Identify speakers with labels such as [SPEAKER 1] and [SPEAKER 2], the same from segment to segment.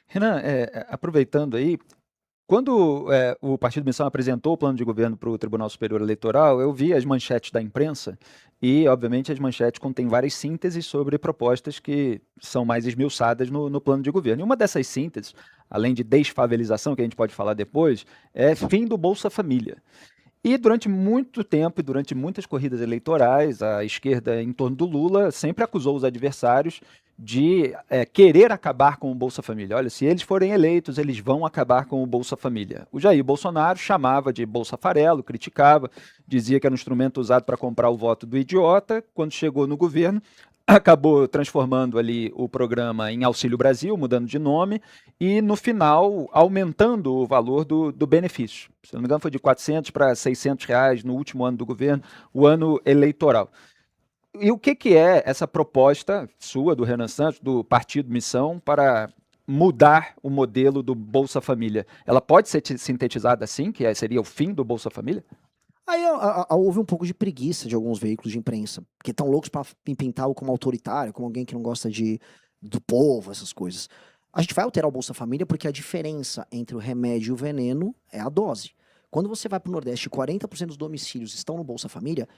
[SPEAKER 1] Renan, aproveitando aí, quando o Partido Missão apresentou o plano de governo para o Tribunal Superior Eleitoral, eu vi as manchetes da imprensa e, obviamente, as manchetes contêm várias sínteses sobre propostas que são mais esmiuçadas no plano de governo. E uma dessas sínteses, além de desfavelização, que a gente pode falar depois, é fim do Bolsa Família. E durante muito tempo e durante muitas corridas eleitorais, a esquerda em torno do Lula sempre acusou os adversários de querer acabar com o Bolsa Família. Olha, se eles forem eleitos, eles vão acabar com o Bolsa Família. O Jair Bolsonaro chamava de Bolsa Farelo, criticava, dizia que era um instrumento usado para comprar o voto do idiota. Quando chegou no governo, acabou transformando ali o programa em Auxílio Brasil, mudando de nome, e no final aumentando o valor do benefício. Se não me engano, foi de 400 para 600 reais no último ano do governo, o ano eleitoral. E o que é essa proposta sua, do Renan Santos, do Partido Missão, para mudar o modelo do Bolsa Família? Ela pode ser sintetizada assim, que seria o fim do Bolsa Família?
[SPEAKER 2] Aí houve um pouco de preguiça de alguns veículos de imprensa, que estão loucos para me pintar como autoritário, como alguém que não gosta do povo, essas coisas. A gente vai alterar o Bolsa Família porque a diferença entre o remédio e o veneno é a dose. Quando você vai para o Nordeste e 40% dos domicílios estão no Bolsa Família,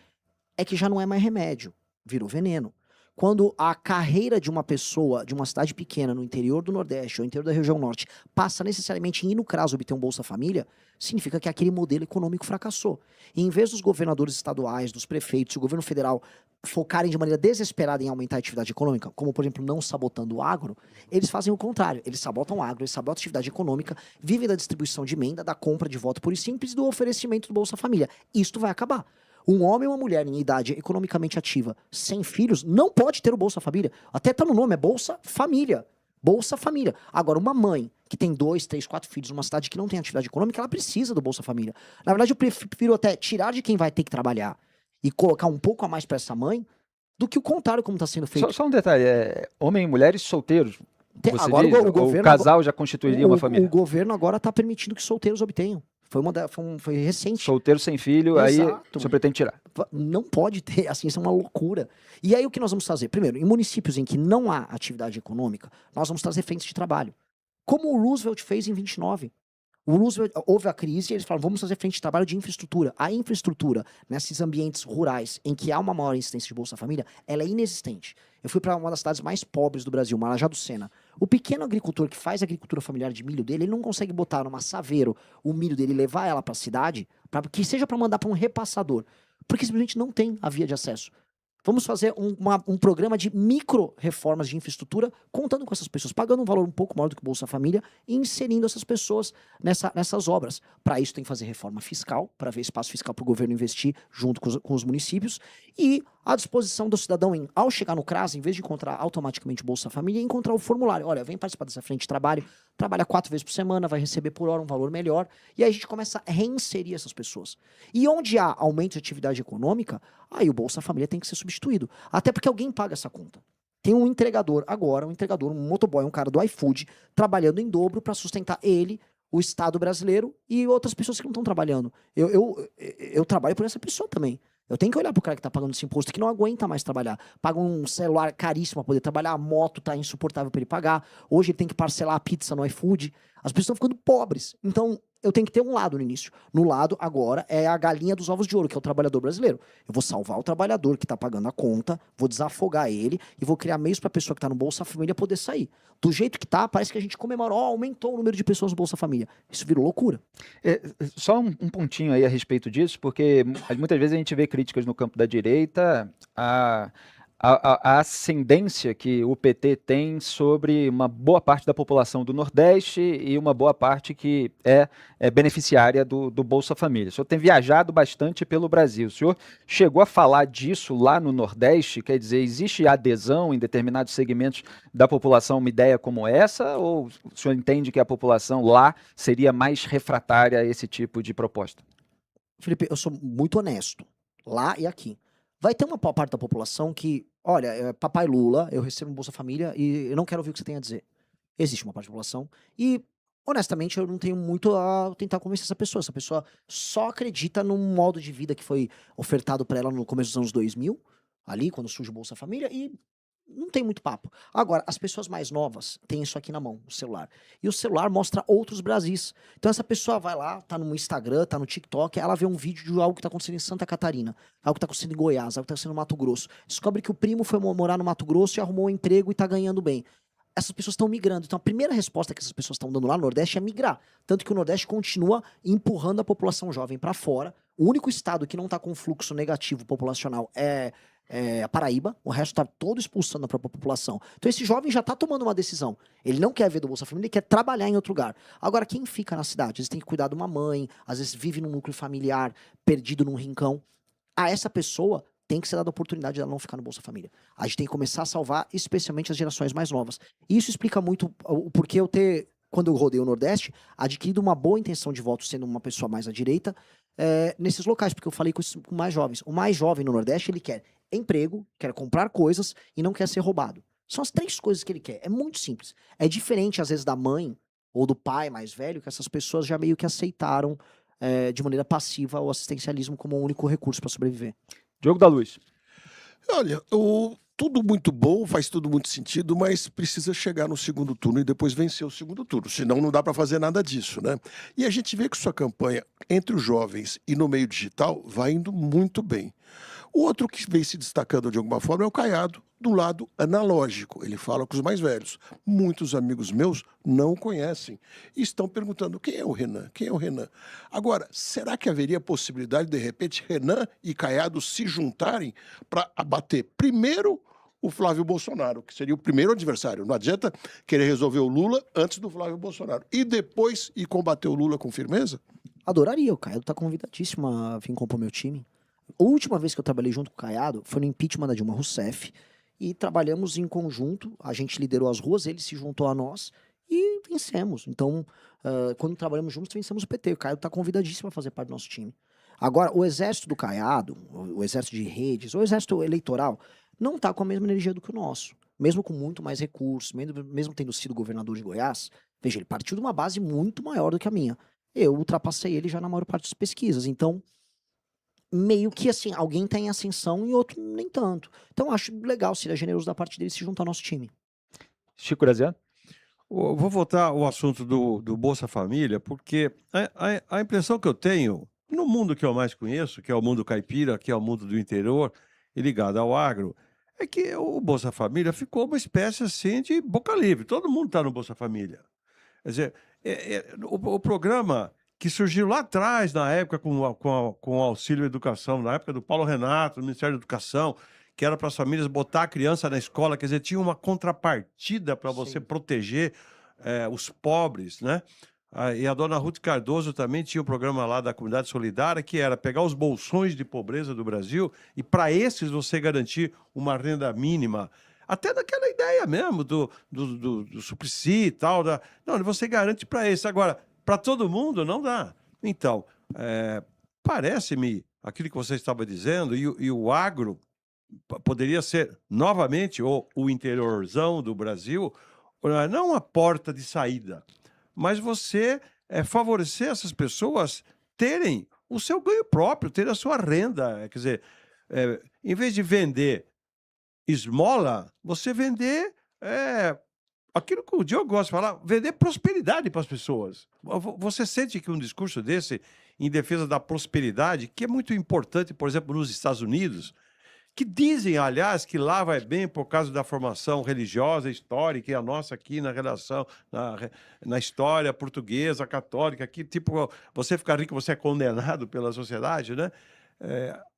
[SPEAKER 2] é que já não é mais remédio, virou veneno. Quando a carreira de uma pessoa de uma cidade pequena no interior do Nordeste ou interior da região Norte passa necessariamente em ir no CRAS obter um Bolsa Família, significa que aquele modelo econômico fracassou. E em vez dos governadores estaduais, dos prefeitos, o governo federal focarem de maneira desesperada em aumentar a atividade econômica, como por exemplo não sabotando o agro, eles fazem o contrário. Eles sabotam o agro, eles sabotam a atividade econômica, vivem da distribuição de emenda, da compra de voto puro e simples e do oferecimento do Bolsa Família. Isto vai acabar. Um homem ou uma mulher em idade economicamente ativa, sem filhos, não pode ter o Bolsa Família. Até tá no nome, é Bolsa Família. Bolsa Família. Agora, uma mãe que tem 2, 3, 4 filhos numa cidade que não tem atividade econômica, ela precisa do Bolsa Família. Na verdade, eu prefiro até tirar de quem vai ter que trabalhar e colocar um pouco a mais para essa mãe do que o contrário, como está sendo
[SPEAKER 1] Só,
[SPEAKER 2] feito.
[SPEAKER 1] só um detalhe, homem e mulheres solteiros, você
[SPEAKER 2] Agora
[SPEAKER 1] diz?
[SPEAKER 2] o
[SPEAKER 1] Ou o
[SPEAKER 2] governo
[SPEAKER 1] casal já constituiria uma
[SPEAKER 2] o
[SPEAKER 1] família?
[SPEAKER 2] governo agora está permitindo que solteiros obtenham. Foi recente.
[SPEAKER 1] Solteiro sem filho, aí
[SPEAKER 2] Exato.
[SPEAKER 1] você pretende tirar.
[SPEAKER 2] Não pode ter, assim, isso é uma loucura. E aí o que nós vamos fazer? Primeiro, em municípios em que não há atividade econômica, nós vamos trazer frentes de trabalho. Como o Roosevelt fez em 29. O Roosevelt, houve a crise e eles falaram, vamos fazer frente de trabalho de infraestrutura. A infraestrutura, nesses ambientes rurais, em que há uma maior incidência de Bolsa Família, ela é inexistente. Eu fui para uma das cidades mais pobres do Brasil, Marajá do Sena. O pequeno agricultor que faz a agricultura familiar de milho dele, ele não consegue botar numa saveiro o milho dele e levar ela para a cidade, que seja para mandar para um repassador, porque simplesmente não tem a via de acesso. Vamos fazer um programa de micro-reformas de infraestrutura, contando com essas pessoas, pagando um valor um pouco maior do que o Bolsa Família e inserindo essas pessoas nessas obras. Para isso, tem que fazer reforma fiscal, para ver espaço fiscal para o governo investir junto com os municípios. E à disposição do cidadão, ao chegar no CRAS, em vez de encontrar automaticamente o Bolsa Família, encontrar o formulário. Olha, vem participar dessa frente de trabalho, trabalha 4 vezes por semana, vai receber por hora um valor melhor. E aí a gente começa a reinserir essas pessoas. E onde há aumento de atividade econômica, aí o Bolsa Família tem que ser substituído. Até porque alguém paga essa conta. Tem um entregador agora, um motoboy, um cara do iFood, trabalhando em dobro para sustentar ele, o Estado brasileiro e outras pessoas que não estão trabalhando. Eu trabalho por essa pessoa também. Eu tenho que olhar pro cara que tá pagando esse imposto que não aguenta mais trabalhar. Paga um celular caríssimo pra poder trabalhar, a moto tá insuportável para ele pagar. Hoje ele tem que parcelar a pizza no iFood. As pessoas estão ficando pobres. Então, eu tenho que ter um lado no início. No lado, agora, é a galinha dos ovos de ouro, que é o trabalhador brasileiro. Eu vou salvar o trabalhador que está pagando a conta, vou desafogar ele e vou criar meios para a pessoa que está no Bolsa Família poder sair. Do jeito que tá, parece que a gente comemora, aumentou o número de pessoas no Bolsa Família. Isso virou loucura.
[SPEAKER 1] Só um pontinho aí a respeito disso, porque muitas vezes a gente vê críticas no campo da direita a ascendência que o PT tem sobre uma boa parte da população do Nordeste e uma boa parte que é beneficiária do Bolsa Família. O senhor tem viajado bastante pelo Brasil. O senhor chegou a falar disso lá no Nordeste? Quer dizer, existe adesão em determinados segmentos da população a uma ideia como essa? Ou o senhor entende que a população lá seria mais refratária a esse tipo de proposta?
[SPEAKER 2] Felipe, eu sou muito honesto, lá e aqui. Vai ter uma parte da população que, olha, papai Lula, eu recebo um Bolsa Família e eu não quero ouvir o que você tem a dizer. Existe uma parte da população e, honestamente, eu não tenho muito a tentar convencer essa pessoa. Essa pessoa só acredita num modo de vida que foi ofertado para ela no começo dos anos 2000, ali, quando surge o Bolsa Família, e não tem muito papo. Agora, as pessoas mais novas têm isso aqui na mão, o celular. E o celular mostra outros Brasis. Então essa pessoa vai lá, tá no Instagram, tá no TikTok, ela vê um vídeo de algo que tá acontecendo em Santa Catarina, algo que tá acontecendo em Goiás, algo que tá acontecendo no Mato Grosso. Descobre que o primo foi morar no Mato Grosso e arrumou um emprego e tá ganhando bem. Essas pessoas estão migrando. Então a primeira resposta que essas pessoas estão dando lá no Nordeste é migrar. Tanto que o Nordeste continua empurrando a população jovem para fora. O único estado que não está com fluxo negativo populacional é a Paraíba, o resto está todo expulsando a própria população. Então esse jovem já está tomando uma decisão. Ele não quer ver do Bolsa Família, ele quer trabalhar em outro lugar. Agora, quem fica na cidade? Às vezes tem que cuidar de uma mãe, às vezes vive num núcleo familiar, perdido num rincão. A essa pessoa tem que ser dada a oportunidade dela não ficar no Bolsa Família. A gente tem que começar a salvar, especialmente as gerações mais novas. E isso explica muito o porquê eu ter, quando eu rodei o Nordeste, adquirido uma boa intenção de voto, sendo uma pessoa mais à direita, nesses locais, porque eu falei com mais jovens. O mais jovem no Nordeste, ele quer emprego, quer comprar coisas e não quer ser roubado. São as 3 coisas que ele quer. É muito simples. É diferente, às vezes, da mãe ou do pai mais velho, que essas pessoas já meio que aceitaram de maneira passiva o assistencialismo como o único recurso para sobreviver.
[SPEAKER 1] Diogo da Luz.
[SPEAKER 3] Olha, tudo muito bom, faz tudo muito sentido, mas precisa chegar no segundo turno e depois vencer o segundo turno, senão não dá para fazer nada disso, né? E a gente vê que sua campanha entre os jovens e no meio digital vai indo muito bem. O outro que vem se destacando de alguma forma é o Caiado, do lado analógico. Ele fala com os mais velhos. Muitos amigos meus não conhecem e estão perguntando quem é o Renan? Quem é o Renan? Agora, será que haveria possibilidade de repente Renan e Caiado se juntarem para abater primeiro o Flávio Bolsonaro, que seria o primeiro adversário? Não adianta querer resolver o Lula antes do Flávio Bolsonaro e depois ir combater o Lula com firmeza?
[SPEAKER 2] Adoraria, o Caiado tá convidadíssimo a vir compor meu time. A última vez que eu trabalhei junto com o Caiado foi no impeachment da Dilma Rousseff e trabalhamos em conjunto, a gente liderou as ruas, ele se juntou a nós e vencemos. Então, quando trabalhamos juntos, vencemos o PT. O Caiado está convidadíssimo a fazer parte do nosso time. Agora, o exército do Caiado, o exército de redes, o exército eleitoral, não está com a mesma energia do que o nosso. Mesmo com muito mais recursos, mesmo tendo sido governador de Goiás, veja, ele partiu de uma base muito maior do que a minha. Eu ultrapassei ele já na maior parte das pesquisas. Então, meio que assim, alguém tá em ascensão e outro nem tanto. Então acho legal, seria generoso da parte dele se juntar ao nosso time.
[SPEAKER 1] Chico Graziano.
[SPEAKER 4] Vou voltar ao assunto do Bolsa Família, porque a impressão que eu tenho, no mundo que eu mais conheço, que é o mundo caipira, que é o mundo do interior, e ligado ao agro, é que o Bolsa Família ficou uma espécie assim de boca livre. Todo mundo está no Bolsa Família. Quer dizer, o programa que surgiu lá atrás, na época, com o Auxílio Educação, na época do Paulo Renato, no Ministério da Educação, que era para as famílias botar a criança na escola, quer dizer, tinha uma contrapartida para você proteger os pobres, né? E a dona Ruth Cardoso também tinha um programa lá da Comunidade Solidária, que era pegar os bolsões de pobreza do Brasil e para esses você garantir uma renda mínima. Até daquela ideia mesmo do Suplicy e tal. Não, você garante para esse. Agora, para todo mundo não dá. Então, parece-me aquilo que você estava dizendo, e o agro poderia ser novamente o interiorzão do Brasil, não a porta de saída, mas você favorecer essas pessoas terem o seu ganho próprio, terem a sua renda. Quer dizer, em vez de vender esmola, você vender aquilo que o Diogo gosta de falar, vender prosperidade para as pessoas. Você sente que um discurso desse, em defesa da prosperidade, que é muito importante, por exemplo, nos Estados Unidos, que dizem, aliás, que lá vai bem por causa da formação religiosa, histórica, e a nossa aqui na relação, na história portuguesa, católica, que tipo, você fica rico, você é condenado pela sociedade, né?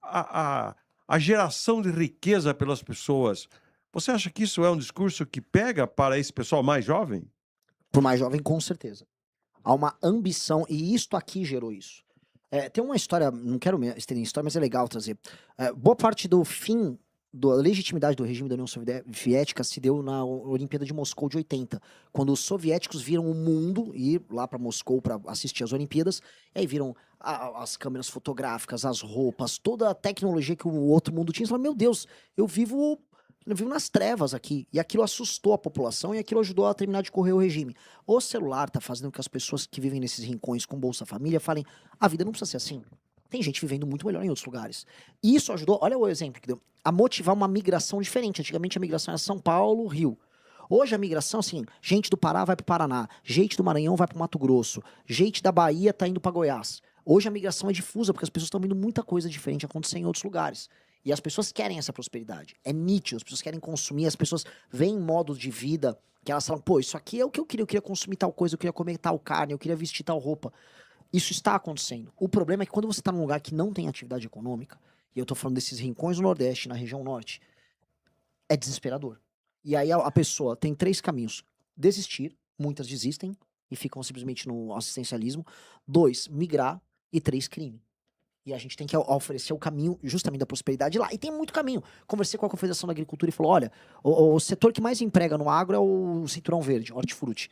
[SPEAKER 4] A geração de riqueza pelas pessoas. Você acha que isso é um discurso que pega para esse pessoal mais jovem?
[SPEAKER 2] Por mais jovem, com certeza. Há uma ambição, e isto aqui gerou isso. Tem uma história, não quero estender história, mas é legal trazer. Boa parte do fim da legitimidade do regime da União Soviética se deu na Olimpíada de Moscou de 80, quando os soviéticos viram o mundo ir lá para Moscou para assistir às Olimpíadas, e aí viram as câmeras fotográficas, as roupas, toda a tecnologia que o outro mundo tinha, e falaram, meu Deus, eu vivo nas trevas aqui. E aquilo assustou a população e aquilo ajudou a terminar de correr o regime. O celular está fazendo com que as pessoas que vivem nesses rincões com Bolsa Família falem, a vida não precisa ser assim. tem gente vivendo muito melhor em outros lugares. E isso ajudou, olha o exemplo que deu, a motivar uma migração diferente. Antigamente a migração era São Paulo, Rio. Hoje a migração, assim, gente do Pará vai para o Paraná, gente do Maranhão vai para o Mato Grosso, gente da Bahia tá indo para Goiás. Hoje a migração é difusa, porque as pessoas estão vendo muita coisa diferente acontecer em outros lugares. E as pessoas querem essa prosperidade. É nítido, as pessoas querem consumir, as pessoas veem modos de vida que elas falam, pô, isso aqui é o que eu queria consumir tal coisa, eu queria comer tal carne, eu queria vestir tal roupa. Isso está acontecendo. O problema é que quando você está num lugar que não tem atividade econômica, e eu tô falando desses rincões do Nordeste, na região Norte, é desesperador. E aí a pessoa tem 3 caminhos. Desistir, muitas desistem e ficam simplesmente no assistencialismo. 2, migrar. E 3, crime. E a gente tem que oferecer o caminho justamente da prosperidade lá. E tem muito caminho. Conversei com a Confederação da Agricultura e falou, olha, o setor que mais emprega no agro é o cinturão verde, hortifruti.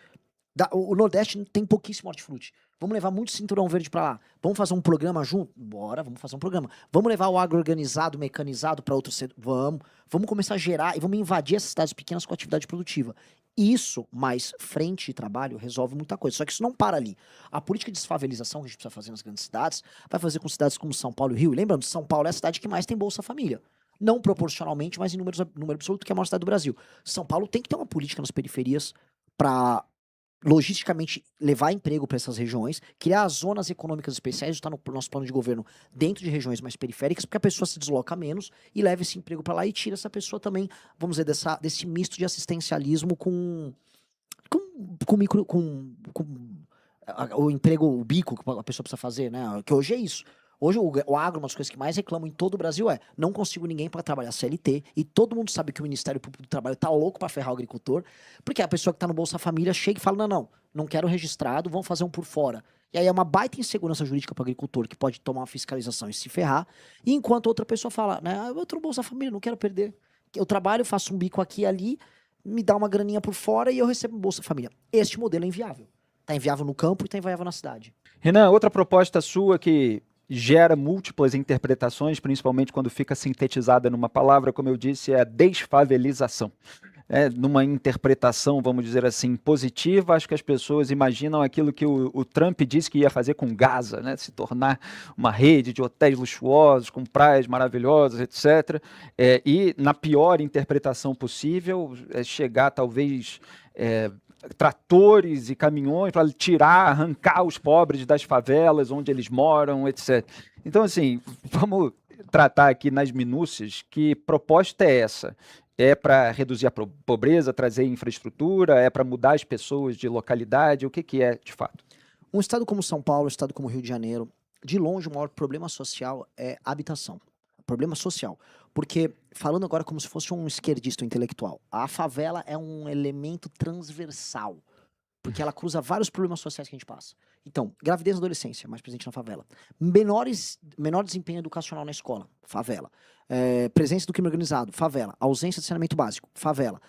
[SPEAKER 2] O Nordeste tem pouquíssimo hortifruti. Vamos levar muito cinturão verde para lá. Vamos fazer um programa junto? Bora, vamos fazer um programa. Vamos levar o agro organizado, mecanizado para outro setor? Vamos. Vamos começar a gerar e vamos invadir essas cidades pequenas com atividade produtiva. Isso, mais frente de trabalho, resolve muita coisa. Só que isso não para ali. A política de desfavelização que a gente precisa fazer nas grandes cidades, vai fazer com cidades como São Paulo e Rio. Lembrando, São Paulo é a cidade que mais tem Bolsa Família. Não proporcionalmente, mas em número absoluto, que é a maior cidade do Brasil. São Paulo tem que ter uma política nas periferias para logisticamente levar emprego para essas regiões, criar zonas econômicas especiais, está no nosso plano de governo, dentro de regiões mais periféricas, porque a pessoa se desloca menos e leva esse emprego para lá e tira essa pessoa também, vamos dizer, desse misto de assistencialismo com o emprego, o bico que a pessoa precisa fazer, né? Que hoje é isso. Hoje o agro, uma das coisas que mais reclamam em todo o Brasil é não consigo ninguém para trabalhar CLT, e todo mundo sabe que o Ministério Público do Trabalho tá louco para ferrar o agricultor, porque a pessoa que tá no Bolsa Família chega e fala, não quero registrado, vamos fazer um por fora. E aí é uma baita insegurança jurídica para o agricultor, que pode tomar uma fiscalização e se ferrar, e enquanto outra pessoa fala, né, eu tô no Bolsa Família, não quero perder. Eu trabalho, faço um bico aqui e ali, me dá uma graninha por fora e eu recebo um Bolsa Família. Este modelo é inviável. Tá inviável no campo e tá inviável na cidade.
[SPEAKER 1] Renan, outra proposta sua que gera múltiplas interpretações, principalmente quando fica sintetizada numa palavra, como eu disse, é a desfavelização. Numa interpretação, vamos dizer assim, positiva, acho que as pessoas imaginam aquilo que o Trump disse que ia fazer com Gaza, né? Se tornar uma rede de hotéis luxuosos, com praias maravilhosas, etc. E, na pior interpretação possível, chegar talvez tratores e caminhões para arrancar os pobres das favelas onde eles moram, etc. Então, assim, vamos tratar aqui nas minúcias que proposta é essa? É para reduzir a pobreza, trazer infraestrutura, é para mudar as pessoas de localidade? O que é, de fato?
[SPEAKER 2] Um estado como São Paulo, um estado como Rio de Janeiro, de longe o maior problema social é habitação. Problema social. Porque, falando agora como se fosse um esquerdista intelectual, a favela é um elemento transversal. Porque ela cruza vários problemas sociais que a gente passa. Então, gravidez na adolescência, mais presente na favela. Menor desempenho educacional na escola, favela. Presença do crime organizado, favela. Ausência de saneamento básico, favela.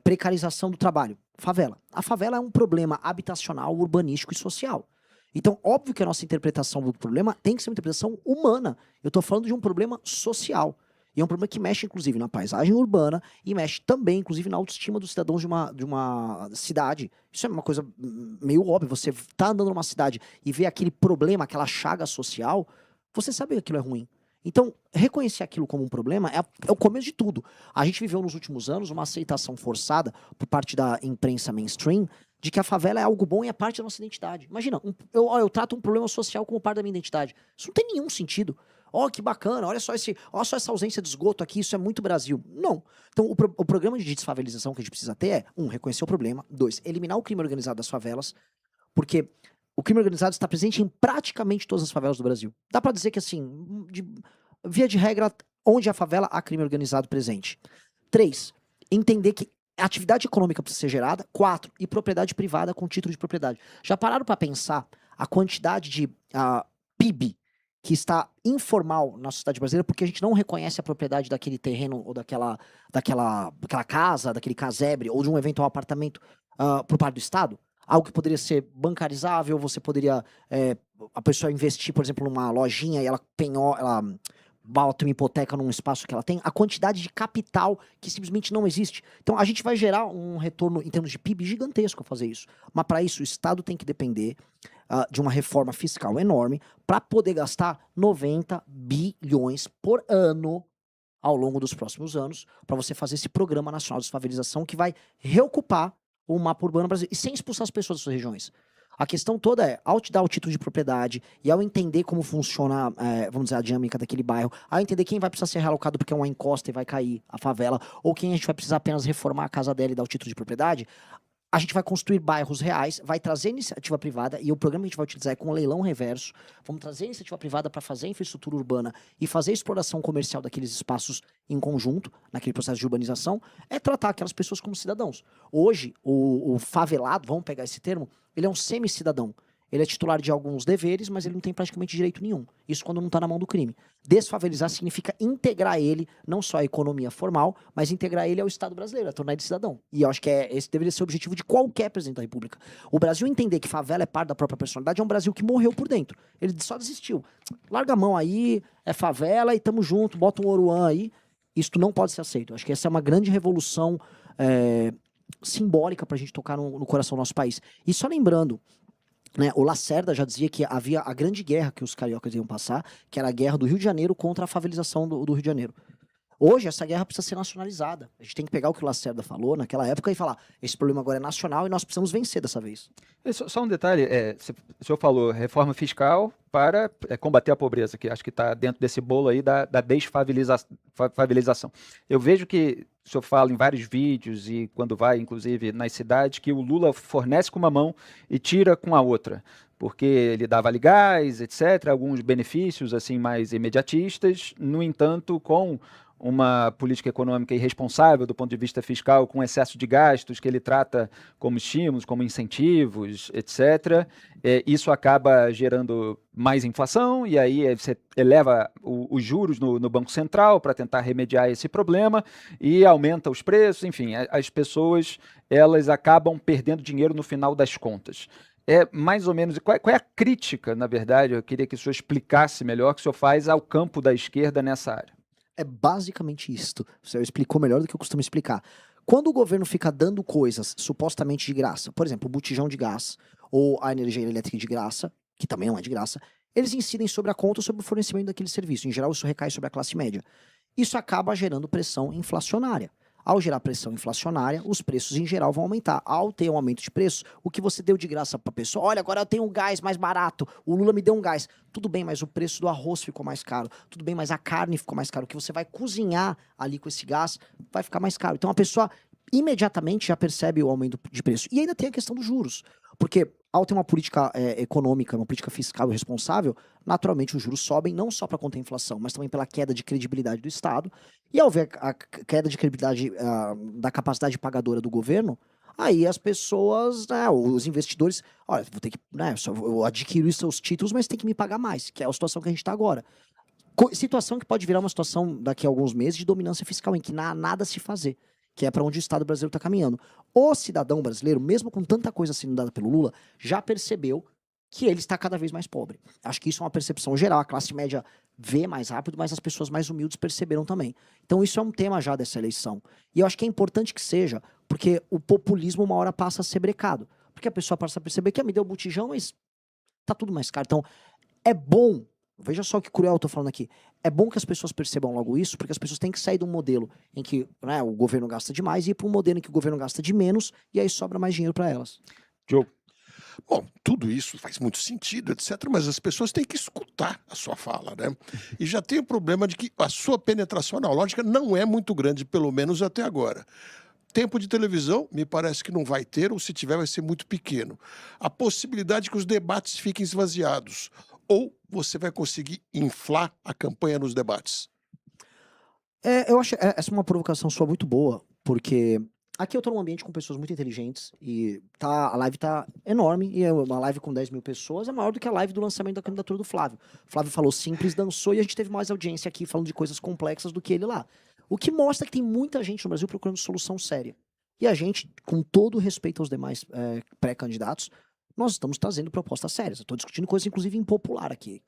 [SPEAKER 2] Precarização do trabalho, favela. A favela é um problema habitacional, urbanístico e social. Então, óbvio que a nossa interpretação do problema tem que ser uma interpretação humana. Eu estou falando de um problema social. E é um problema que mexe, inclusive, na paisagem urbana e mexe também, inclusive, na autoestima dos cidadãos de uma cidade. Isso é uma coisa meio óbvia. Você tá andando numa cidade e vê aquele problema, aquela chaga social, você sabe que aquilo é ruim. Então, reconhecer aquilo como um problema é o começo de tudo. A gente viveu nos últimos anos uma aceitação forçada por parte da imprensa mainstream de que a favela é algo bom e é parte da nossa identidade. Imagina, eu trato um problema social como parte da minha identidade. Isso não tem nenhum sentido. Que bacana, olha só essa ausência de esgoto aqui, isso é muito Brasil. Não. Então, o programa de desfavelização que a gente precisa ter é, 1, reconhecer o problema, 2, eliminar o crime organizado das favelas, porque o crime organizado está presente em praticamente todas as favelas do Brasil. Dá pra dizer que, assim, via de regra, onde há favela, há crime organizado presente. 3, entender que a atividade econômica precisa ser gerada. 4, e propriedade privada com título de propriedade. Já pararam para pensar a quantidade de PIB que está informal na sociedade brasileira porque a gente não reconhece a propriedade daquele terreno ou daquela casa, daquele casebre ou de um eventual apartamento por parte do Estado? Algo que poderia ser bancarizável, você poderia a pessoa investir, por exemplo, numa lojinha e ela bota uma hipoteca num espaço que ela tem, a quantidade de capital que simplesmente não existe. Então, a gente vai gerar um retorno em termos de PIB gigantesco a fazer isso. Mas, para isso, o Estado tem que depender de uma reforma fiscal enorme para poder gastar 90 bilhões por ano ao longo dos próximos anos para você fazer esse Programa Nacional de Desfavelização que vai reocupar o mapa urbano brasileiro e sem expulsar as pessoas das suas regiões. A questão toda é, ao te dar o título de propriedade e ao entender como funciona, vamos dizer, a dinâmica daquele bairro, ao entender quem vai precisar ser realocado porque é uma encosta e vai cair a favela, ou quem a gente vai precisar apenas reformar a casa dela e dar o título de propriedade, a gente vai construir bairros reais, vai trazer iniciativa privada, e o programa que a gente vai utilizar é com leilão reverso. Vamos trazer iniciativa privada para fazer infraestrutura urbana e fazer exploração comercial daqueles espaços em conjunto, naquele processo de urbanização, é tratar aquelas pessoas como cidadãos. Hoje, o favelado, vamos pegar esse termo, ele é um semi-cidadão. Ele é titular de alguns deveres, mas ele não tem praticamente direito nenhum. Isso quando não está na mão do crime. Desfavelizar significa integrar ele, não só à economia formal, mas integrar ele ao Estado brasileiro, a tornar ele cidadão. E eu acho que esse deveria ser o objetivo de qualquer presidente da República. O Brasil entender que favela é parte da própria personalidade é um Brasil que morreu por dentro. Ele só desistiu. Larga a mão aí, é favela e tamo junto, bota um Oruan aí. Isso não pode ser aceito. Eu acho que essa é uma grande revolução simbólica pra gente tocar no coração do nosso país. E só lembrando, né, o Lacerda já dizia que havia a grande guerra que os cariocas iam passar, que era a guerra do Rio de Janeiro contra a favelização do Rio de Janeiro. Hoje, essa guerra precisa ser nacionalizada. A gente tem que pegar o que o Lacerda falou naquela época e falar, esse problema agora é nacional e nós precisamos vencer dessa vez.
[SPEAKER 1] Só um detalhe, o senhor falou reforma fiscal para combater a pobreza, que acho que está dentro desse bolo aí da desfavelização. Eu vejo que o senhor fala em vários vídeos e quando vai, inclusive, nas cidades, que o Lula fornece com uma mão e tira com a outra, porque ele dá vale gás, etc., alguns benefícios assim mais imediatistas, no entanto, com uma política econômica irresponsável do ponto de vista fiscal, com excesso de gastos que ele trata como estímulos, como incentivos, etc. Isso acaba gerando mais inflação e aí você eleva os juros no Banco Central para tentar remediar esse problema e aumenta os preços, enfim, as pessoas elas acabam perdendo dinheiro no final das contas. É mais ou menos, qual é a crítica, na verdade, eu queria que o senhor explicasse melhor, que o senhor faz ao campo da esquerda nessa área.
[SPEAKER 2] É basicamente isto. Você explicou melhor do que eu costumo explicar. Quando o governo fica dando coisas supostamente de graça, por exemplo, o botijão de gás ou a energia elétrica de graça, que também não é de graça, eles incidem sobre a conta ou sobre o fornecimento daquele serviço. Em geral, isso recai sobre a classe média. Isso acaba gerando pressão inflacionária. Ao gerar pressão inflacionária, os preços em geral vão aumentar. Ao ter um aumento de preço, o que você deu de graça para a pessoa, olha, agora eu tenho um gás mais barato, o Lula me deu um gás. Tudo bem, mas o preço do arroz ficou mais caro. Tudo bem, mas a carne ficou mais caro. O que você vai cozinhar ali com esse gás vai ficar mais caro. Então a pessoa imediatamente já percebe o aumento de preço. E ainda tem a questão dos juros. Porque ao ter uma política econômica, uma política fiscal responsável, naturalmente os juros sobem não só para conter a inflação, mas também pela queda de credibilidade do Estado. E ao ver a queda de credibilidade da capacidade pagadora do governo, aí as pessoas, né, os investidores, olha, vou ter que, né, eu adquiro os seus títulos, mas tem que me pagar mais, que é a situação que a gente está agora. Situação que pode virar uma situação daqui a alguns meses de dominância fiscal, em que não há nada a se fazer, que é para onde o Estado brasileiro está caminhando. O cidadão brasileiro, mesmo com tanta coisa sendo dada pelo Lula, já percebeu que ele está cada vez mais pobre. Acho que isso é uma percepção geral. A classe média vê mais rápido, mas as pessoas mais humildes perceberam também. Então isso é um tema já dessa eleição. E eu acho que é importante que seja, porque o populismo uma hora passa a ser brecado. Porque a pessoa passa a perceber que me deu botijão, mas tá tudo mais caro. Então é bom, veja só que cruel eu tô falando aqui, é bom que as pessoas percebam logo isso, porque as pessoas têm que sair de um modelo em que, né, o governo gasta demais e ir para um modelo em que o governo gasta de menos e aí sobra mais dinheiro para elas.
[SPEAKER 1] Diogo.
[SPEAKER 3] Bom, tudo isso faz muito sentido, etc., mas as pessoas têm que escutar a sua fala, né? E já tem o problema de que a sua penetração analógica não é muito grande, pelo menos até agora. Tempo de televisão, me parece que não vai ter, ou se tiver, vai ser muito pequeno. A possibilidade que os debates fiquem esvaziados, ou você vai conseguir inflar a campanha nos debates.
[SPEAKER 2] Eu acho essa é uma provocação sua muito boa, porque aqui eu tô num ambiente com pessoas muito inteligentes e a live tá enorme, e uma live com 10 mil pessoas é maior do que a live do lançamento da candidatura do Flávio. O Flávio falou simples, dançou, e a gente teve mais audiência aqui falando de coisas complexas do que ele lá. O que mostra que tem muita gente no Brasil procurando solução séria. E a gente, com todo o respeito aos demais pré-candidatos, nós estamos trazendo propostas sérias. Eu estou discutindo coisas, inclusive, impopular aqui.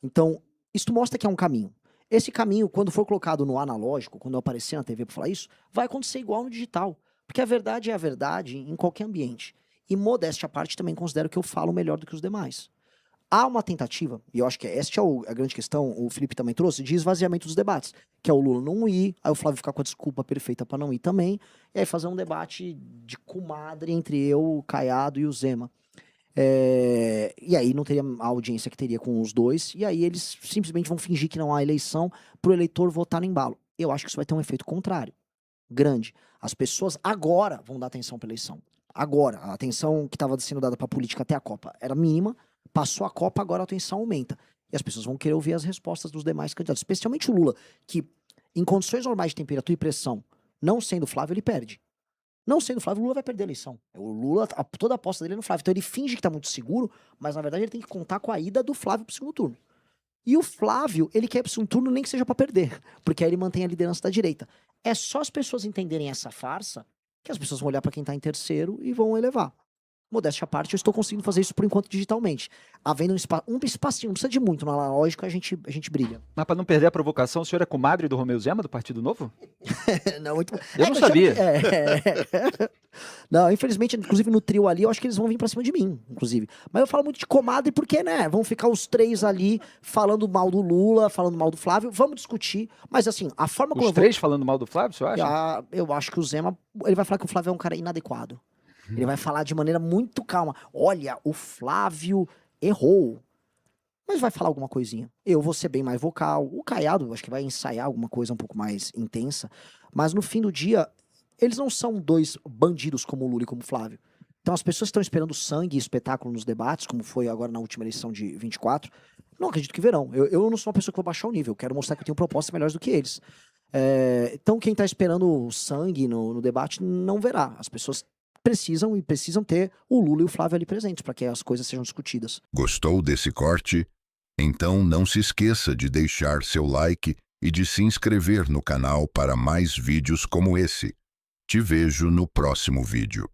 [SPEAKER 2] Então, isso mostra que é um caminho. Esse caminho, quando for colocado no analógico, quando eu aparecer na TV para falar isso, vai acontecer igual no digital. Porque a verdade é a verdade em qualquer ambiente. E modéstia à parte, também considero que eu falo melhor do que os demais. Há uma tentativa, e eu acho que esta é a grande questão, o Felipe também trouxe, de esvaziamento dos debates. Que é o Lula não ir, aí o Flávio ficar com a desculpa perfeita para não ir também, e aí fazer um debate de comadre entre eu, o Caiado e o Zema. E aí não teria a audiência que teria com os dois, e aí eles simplesmente vão fingir que não há eleição pro eleitor votar no embalo. Eu acho que isso vai ter um efeito contrário, grande. As pessoas agora vão dar atenção para eleição. Agora, a atenção que estava sendo dada para política até a Copa era mínima, passou a Copa, agora a atenção aumenta. E as pessoas vão querer ouvir as respostas dos demais candidatos, especialmente o Lula, que em condições normais de temperatura e pressão, não sendo Flávio, ele perde. Não sendo Flávio, o Lula vai perder a eleição. O Lula, toda a aposta dele é no Flávio. Então ele finge que tá muito seguro, mas na verdade ele tem que contar com a ida do Flávio pro segundo turno. E o Flávio, ele quer ir pro segundo turno nem que seja para perder, porque aí ele mantém a liderança da direita. É só as pessoas entenderem essa farsa que as pessoas vão olhar para quem tá em terceiro e vão elevar. Modéstia à parte, eu estou conseguindo fazer isso por enquanto digitalmente. Havendo um espacinho, não precisa de muito, no analógico a gente brilha.
[SPEAKER 1] Mas para não perder a provocação, o senhor é comadre do Romeu Zema, do Partido Novo?
[SPEAKER 2] Não, muito...
[SPEAKER 1] Eu não sabia.
[SPEAKER 2] Não, infelizmente, inclusive no trio ali, eu acho que eles vão vir pra cima de mim, inclusive. Mas eu falo muito de comadre porque, né, vão ficar os três ali falando mal do Lula, falando mal do Flávio, vamos discutir. Mas assim, a forma como
[SPEAKER 1] Os três falando mal do Flávio, o senhor acha?
[SPEAKER 2] eu acho que o Zema, ele vai falar que o Flávio é um cara inadequado. Ele vai falar de maneira muito calma. Olha, o Flávio errou. Mas vai falar alguma coisinha. Eu vou ser bem mais vocal. O Caiado, acho que vai ensaiar alguma coisa um pouco mais intensa. Mas no fim do dia, eles não são dois bandidos como o Lula e como o Flávio. Então as pessoas estão esperando sangue e espetáculo nos debates, como foi agora na última eleição de 24. Não acredito que verão. Eu não sou uma pessoa que vou baixar o nível. Eu quero mostrar que eu tenho propostas melhores do que eles. Então quem está esperando sangue no debate não verá. As pessoas precisam ter o Lula e o Flávio ali presentes para que as coisas sejam discutidas.
[SPEAKER 5] Gostou desse corte? Então não se esqueça de deixar seu like e de se inscrever no canal para mais vídeos como esse. Te vejo no próximo vídeo.